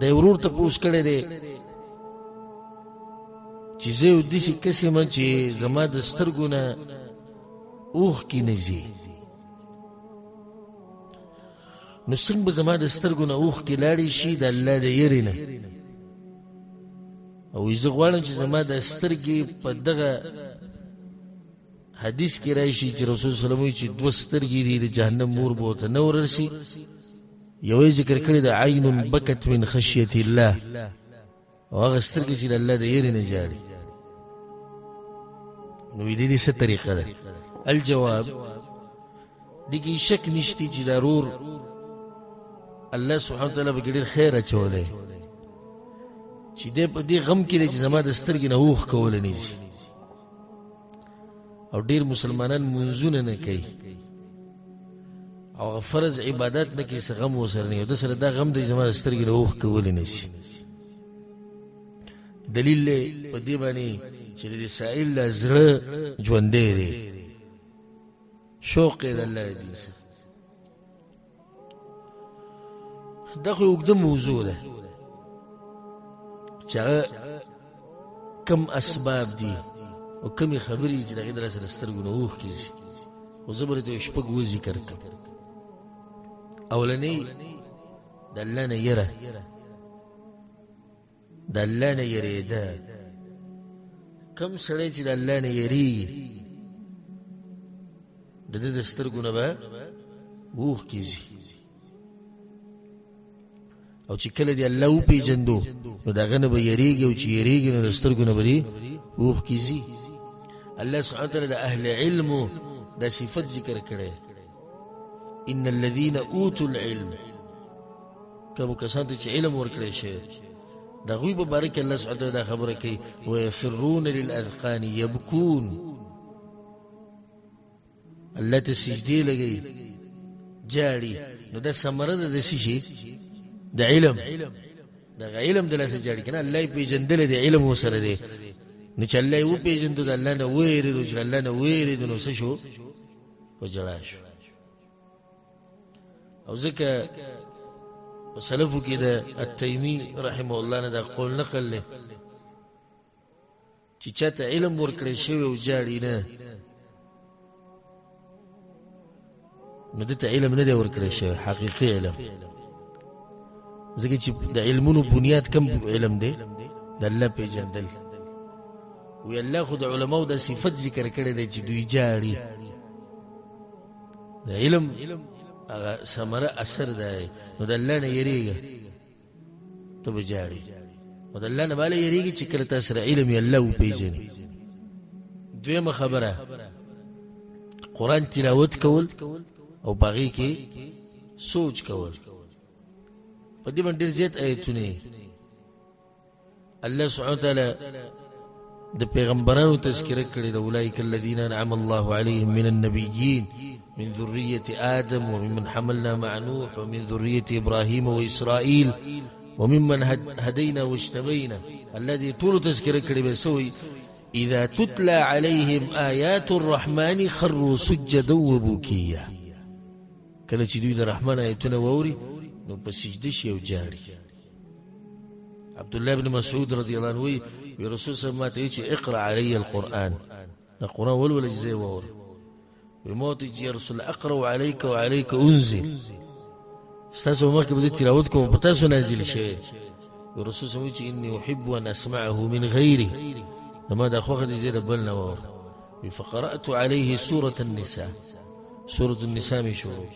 د ورور ته پوښ کړي دي چې زه یو داسې کس یم چې زما د سترګو نه اوښکې نه ځي، نو څنګه به زما د سترګو نه اوښکې لاړې شي د الله د یرې نه؟ او زه غواړم چې زما د سترګې په دغه حدیث کې راشي چې رسول صلی الله علیه وسلم چې دوه سترګې دي د جهنم اور به ورته نه وررسي. یوې ذکر کړی د عین بکت من خشیة الله، او هغه سترګې چې د الله د یرې نه جاړي. نو دې څه طریقه ده؟ الجواب دغه شک نشتی چې ضرور الله سبحانه وتعالی به ډېر خیر اچولې چې دې په دې غم کې چې زما د سترګې نه اوښ کول نه شي. او ډېر مسلمانان منځونه نه کوي او فرض عبادت نه کوي، څه غم وسره نه، د سره دا غم د زما د سترګې نه اوښ کول نه شي. دلیل په دې باندې چې د سائل له زړه ژوندې دی، شوق د الله دې سره. دا خو یو موضوع ده چې کم اسباب دي او کمی خبرې چې دغه در سره سترګو نه اوښ کیږي. او زه به ته شپږ و ذکر کوم. اولنی د الله نه یره، د الله نه یریده. کم سړی چې د الله نه یریږي د دې د سترګو نه به اوښ کیږي. او چې کله دی الله وپېژندو نو دغه نه به یریږي، او چې یریږي نو د سترګو نه به اوښ کیږي. الله سبحانه وتعالی د اهل علم دا صفت ذکر کړي، ان الذين اوتوا العلم، کوم کسان چې علم ورکړي شي دا غوی به بارک الله سبحانه وتعالی دا خبره کوي، ويخرون للاذقان يبكون، الله ته سجدي لګي جاړي. نو دا ثمره ده د شي د علم، د علم د لاسه جاړي کنه. الله پیژندل د علم وسره دی، نو چې الله یو پیژندو د الله نه وېریدو، چې الله نه وېریدو نو څه شو؟ وجړا شو. او ځکه وسلفو کې د التیمی رحمه الله نه دا قول نقل له چې چاته علم ورکړی شوی او جاړي نه، نو دته علم نه دی ورکړی شوی، حقیقي علم. ځکه چې د علمونو بنیاد کم علم دی؟ د الله پیژندل. وی الله خود علماء دا صفت ذکر کړی دی چې دوی جاړي. د علم هغه ثمره اثر دی. نو د الله نه یریږي ته به جاړي، او د الله نه بالا یریږي چې کله تاسو سره علم یې الله وپېژني. دویمه خبره قرآن تلاوت کول او باغی کې سوچ کول. په دې باندې ډېر زیات آیتونه الله سبحانه وتعالی د پیغمبرانو تذکرہ کړی د اولئک الذین انعم الله علیهم من النبیین من ذریة آدم وممن حملنا مع نوح ومن ذریة ابراهیم واسرائیل وممن هدینا واجتبینا. الذي طول تذکرہ کړی به سوی اذا تتلى عليهم آیات الرحمن خروا سجدا وبكيا. کله چې دوی د رحمان آیتونه ووري نو په سجده شي او جاړي. عبد الله بن مسعود رضی الله عنه وی رسول صلی الله علیه وسلم اقرا علی القرآن، دا قرآن ول اجزاء وور. وموت يا رسول اقرا عليك وعليك انزل، استاذ عمر کې به تلاوت کوم په تاسو نازل شي. رسول صلی الله علیه وسلم اني احب ان اسمعه من غيري، لما دا خوخه دي زید بل نور. فقرات عليه سوره النساء، سوره النساء می شروع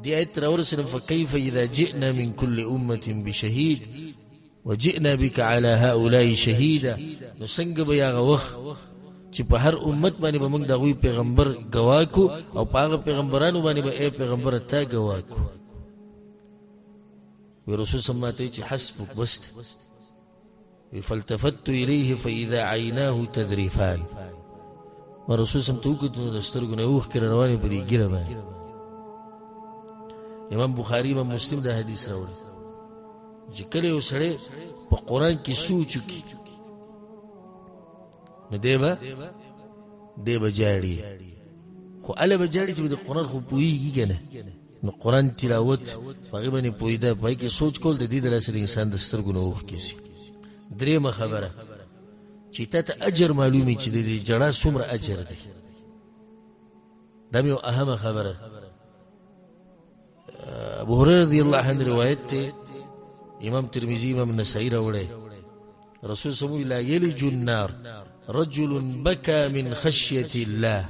دي آیت راورسلم فكيف اذا جئنا من كل امه بشهيد وجئنا بك على هؤلاء شهيدا. نو څنګه به هغه وخت چې په هر امت باندې به موږ دغه پیغمبر گواکو او په هغه پیغمبرانو باندې به اے پیغمبر ته گواکو. وی رسول صلی الله علیه وسلم حسبك بس. فالتفت الیه فاذا عیناه تذریفان. ورسول صلی الله علیه وسلم دسترګو نه اوخ کړه روانه بری ګره باندې. امام بخاری امام مسلم دا حدیث راوړي چې کله یو سړی په قران کې سوچ وکړي نو دیبه جاړي. خو اله به جاړي چې د قران خو پوېږي کنه، نو قرآن تلاوت هغه باندې پویدا پای کې سوچ کول د دې د لاسه د انسان د سترګو نه اوښ کیږي. درېمه خبره چې ته اجر معلومي چې د جړه څومره اجر دی، دا یو اهمه خبره. ابو هريره رضی الله عنه روایت ته امام ترمذی امام نسائی راوړی، رسول صلی الله علیه وسلم لا یلج النار رجل بكى من خشيه الله،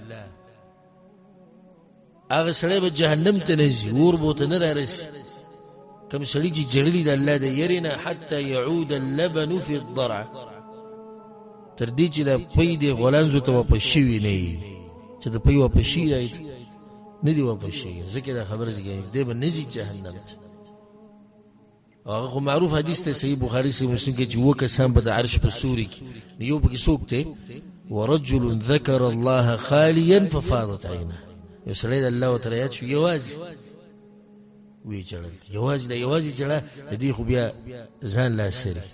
هغه سړی به جهنم ته نزي، اور به ته نه رارسي کوم سړی چې جړلی د الله د يرنه حتى يعود اللبن في الضرع، تر دې چې د پي د غولانزو ته واپس شي نه، چې د پي واپس شي نه دی واپس شي، ځکه دا خبره زګي دی به نزي جهنم ته. هغه خو معروف حدیث ته صحیح بخاری صحیح مسلم کې چې و کسان به د عرش په سوري کې یو پکې څوک ته ورجل ذكر الله خاليا ففاضت عينه، یو سړی د الله تعالی یاد شو یوازې وی چړل، یوازې چړه د دې خو بیا ځان لا سری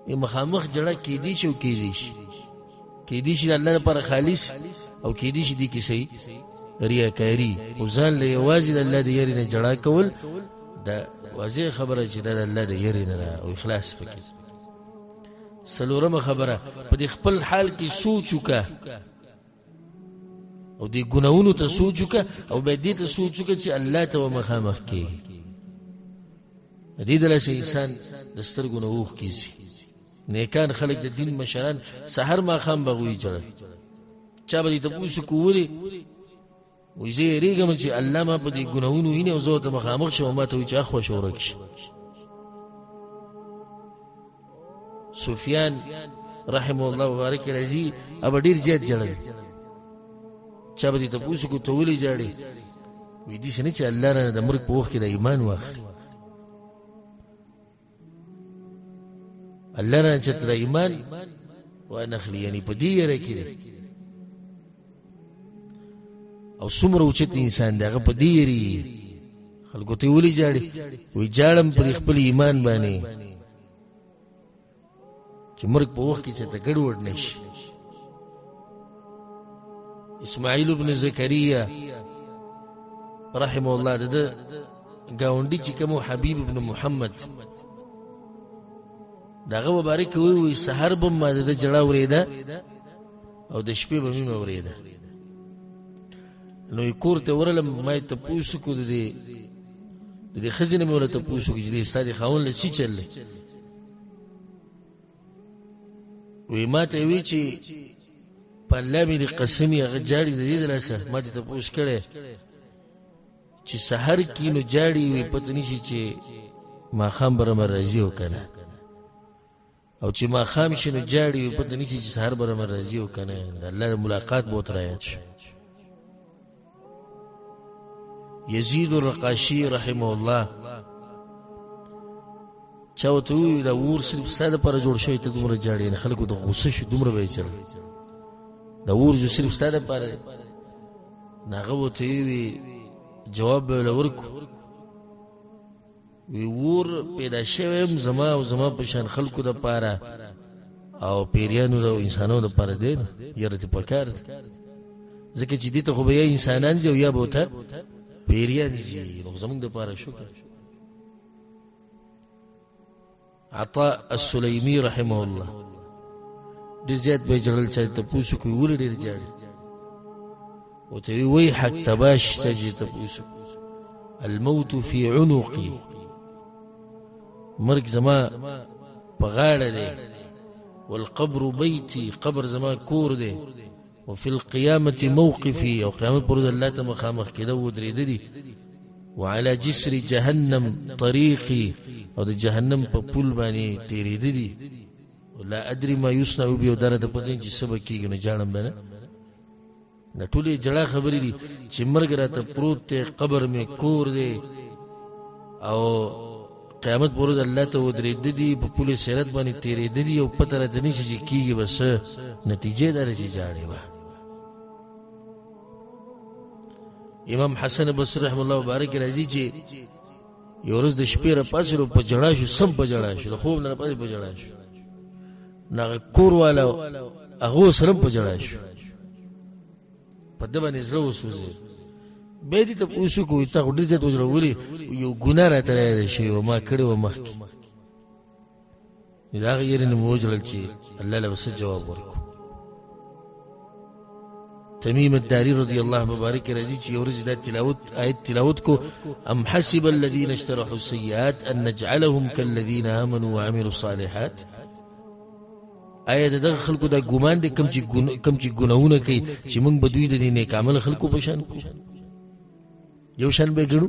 یو مخامخ جړه کې دي شو کې دي شي الله لپاره خالص او کې دي شي دي کې صحیح ریاکاری او ځان له یوازې د الله د یری نه جړه کول دا واضح خبره چې د الله د یری نه او اخلاص پکې. سلورمه خبره په دې خپل حال کې سوچ وکړه او دې ګناونو ته سوچ وکړه او به دې ته سوچ وکړه چې الله ته مخامخ کې دې دلته انسان د سترګو نه اوښ کیږي. نیکان خلق د دین مشران سحر ما خام بغوي چړ چا به ته پوښتنه کوولې وې زه ریګم چې الله ما په دې ګناونو ویني او زه ته مخامخ شوم، ما ته چې اخو شورک شي. سفیان رحم الله مبارک رضی اب ډیر زیات جړل، چا به ته پوښتنه کو ته ولې جړې وې دې څنګه چې الله نه د مرګ په وخت کې د ایمان واخلي، الله نه چې تر ایمان ونخلي یعنی په دې یره کې او څومره اوچت انسان دغه په دې یری خلکو ته ولي جاړي وې جاړم پر خپل ایمان باندې چې مرګ په وخت کې چې ته ګډوډ نشي. اسماعیل ابن زکریا رحمه الله د گاونډي چې کوم حبیب ابن محمد داغه مبارک وي سحر به ما د جړه وریدا او د شپې به مې وریدا، نو کور ته ورلم ما ته پوښتنه کو د خزینه مې ورته پوښتنه کو چې ستاسو خاون له څه چل وي، ما ته وی چې په الله مې قسمی هغه جاړي د دې لاسه ما ته پوښتنه کړې چې سحر کې نو جاړي وي پته نشي چې ما خام برمر راځي وکنه او چې ما خام شنو جاړي وي پته نشي چې سحر برمر راځي وکنه، الله ملاقات بو تر آیات شو. یزید الرقاشی رحمه الله چاوته وی دا ور صرف ساده پر جوړ شوی ته دومره جاړي نه خلکو د غوسه شو دومره به چل دا ور جو صرف ساده پر ناغه وته وی جواب به ورکو وی ور پیدا شوم زما او زما په شان خلکو د پاره او پیریانو او انسانانو د پاره دی یره ته پکار ځکه چې دي ته خو به انسانان دی او یا بوته پیریان دي نو زمونږ د پاره شو. عطاء السلیمی رحمه الله د زیات به جړل چې ته پوښتنه کوي ولې ډیر جاړي او ته وی حق تباش چې ته پوښتنه الموت في عنقي، مرګ زما په غاړه دی، والقبر بيتي قبر زما کور دی، وفي القيامة موقفي او قیامت پر الله ته مخامخ کېده و درېده دي، وعلى جسر جهنم طريقي او د جهنم په پل باندې تیرېده دي، ولا ادري ما يصنع بي ودره ته پدې چې سبا کېږي نه جانم بنه نه ټولې جړه خبرې دي چې مرګ راته پروت ته قبر می کور دی او قیامت پر الله ته و درېده دي په پل سیرت باندې تیرېده دي او پته راته نشي چې کېږي بس نتیجه دار چې جاړي وا. امام حسن بصری رحم الله مبارک راځي چې یو ورځ د شپې را پاسره په جړا شو، سم په جړا شو، خوب نه پاتې په جړا شو، نه کور والا هغه سره په جړا شو، په دبا نه زړه وسوځي به دې ته اوسو کو ته ډېر ځات وجرولي یو ګناه راته راځي شی او ما کړی و مخکې دا غیر نه موجل چې الله له وسه جواب ورکو. تمیم الداري رضی الله مبارک رضی چې ورځ د تلاوت آیت تلاوت کو ام حسب الذين اشترحوا السيئات ان نجعلهم كالذين امنوا وعملوا الصالحات. آیا دغه خلکو دا ګمان دي کم چې ګناونه کوي چې موږ به دوی د نیک عمل خلکو په شان کو یو شان به ګړو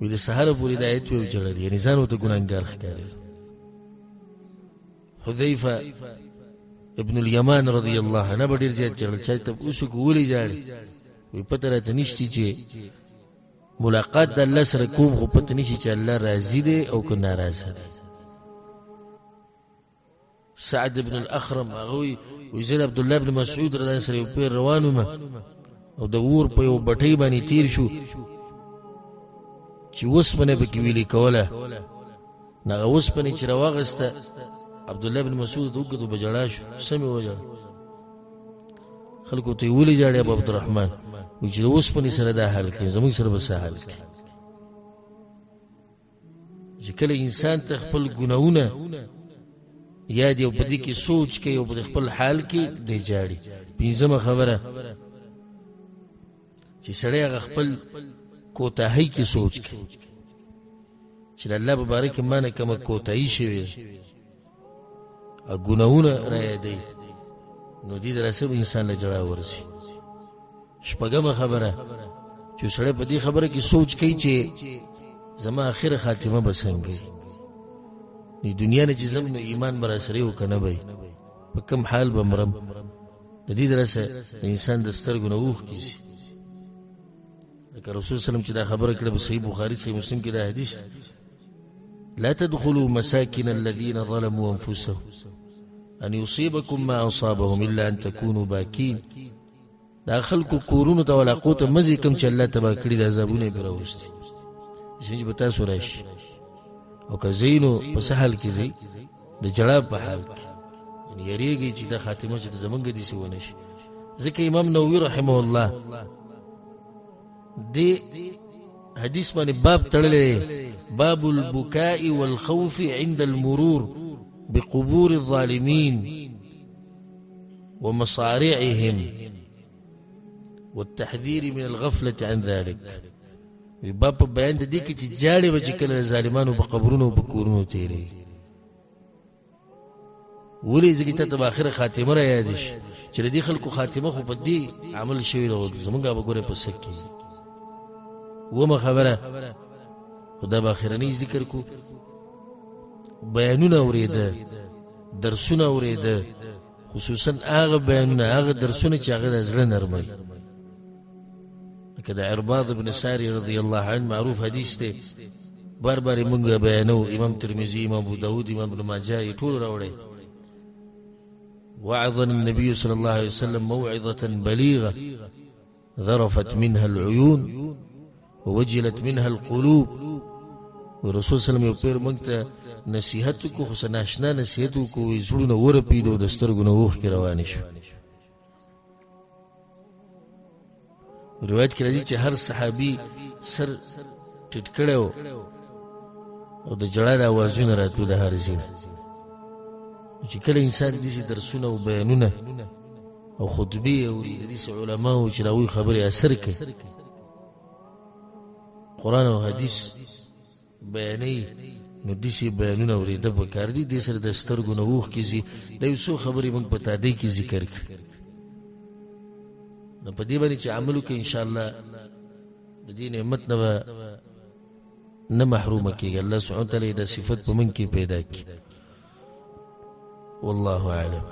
وي د سهار پورې د آیت وی جوړل یعنی ځان وته ګناګار ښکاري. حذیفه ابن الیمان رضی الله عنه به ډیر زیات جړل چې ته اوسو کولی جاړي وي پته راته نشتی چې ملاقات د الله سره کوم خو پته نشي چې الله راضي دی او که ناراضه دی. سعد بن الاخرم هغه وزید عبد الله بن مسعود رضی الله عنه سره په روانو ما او د ور په یو بټۍ باندې تیر شو چې وسپنه به کې ویلي کوله نه وسپنه چې راوغسته عبد الله بن مسعود وګدو بجړا شو سمي وجه خلکو ته ویلي جاړي ابو عبدالرحمن و چې وسپنه سره دا حل کوي زموږ سره به سهال کوي چې کله انسان ته خپل ګناونه یاد یو بدی کې سوچ کوي او په خپل حال کې دی جاړي. پنځمه خبره چې سړی خپل کوتاهی کې سوچ کوي چې الله مبارک مانه کوم کوتاهی شوی او ګناونه را یادي نو دې درسه انسان له جړا ورسي. شپږمه خبره چې سړی په دې خبره کې سوچ کوي چې زما اخر خاتمه بسنګي د دنیا نه چې زموږ ایمان بر سره وکنه وي په کوم حال بمرم د دې درسه انسان د سترګو نه وښ کیږي. لکه رسول سلام چې دا خبره کړه په صحیح بخاری صحیح مسلم کې دا حدیث لا تدخلوا مساكن الذين ظلموا انفسهم ان يصيبكم ما اصابهم الا ان تكونوا باكين. دا خلکو کورونو ته ولا قوت مزي کم چې الله تبا کړی د عذابونه بیروستي چې به تاسو راشي او که زینو په سهل کې زی د جړا په حال کې یعنی یریږي چې د خاتمه چې زمونږ دي سی ونه شي. ځکه امام نووي رحمه الله دی حدیث باندې باب تړلې باب البكاء والخوف عند المرور بقبور الظالمين ومصارعهم والتحذير من الغفلة عن ذلك. باب بیان د دې کې چې جاړي به چې کله ظالمانو په قبرونو په کورونو تیري ولې ځکه ته په اخر خاتمه را یاد شي چې د دې خلکو خاتمه خو په دې عمل شوی له زمونږه به ګوره په سکه ومه خبره خدا به اخرنی ذکر کو بیانونه اوریده درسونه اوریده خصوصا هغه بیانونه هغه درسونه چې هغه د زړه نرمي لکه د عرباض بن ساری رضی الله عنه معروف حدیث دی بار بار مونږ بیانو امام ترمذی امام ابو داود امام ابن ماجه ټول راوړي. وعظنا النبي صلى الله عليه وسلم موعظة بليغة ذرفت منها العيون ووجلت منها القلوب. ورسول صلی الله علیه وسلم یو پیر مونږ ته نصیحت کو خو ناشنا نصیحت کو زړونه ورپیدو د سترګو نه وښ کې روان شو. روایت کې راځي چې هر صحابي سر ټټ کړو او د جړا د आवाजونه راتلو د هر ځای چې کله انسان دې درسونه او بیانونه او خطبه او دې علماء او چې راوي خبرې اثر کوي قرآن او حدیث بیانې نو دې بیانونه اورېده په کار دي د سر د سترګو نه وښ کیږي د یو څو خبرې موږ په تادی کې ذکر کړو نو په دې باندې چې عملو کې ان شاء الله د دې نعمت نه محروم کیږي. الله سبحانه وتعالى دا صفت په من کې پیدا کړي. والله اعلم.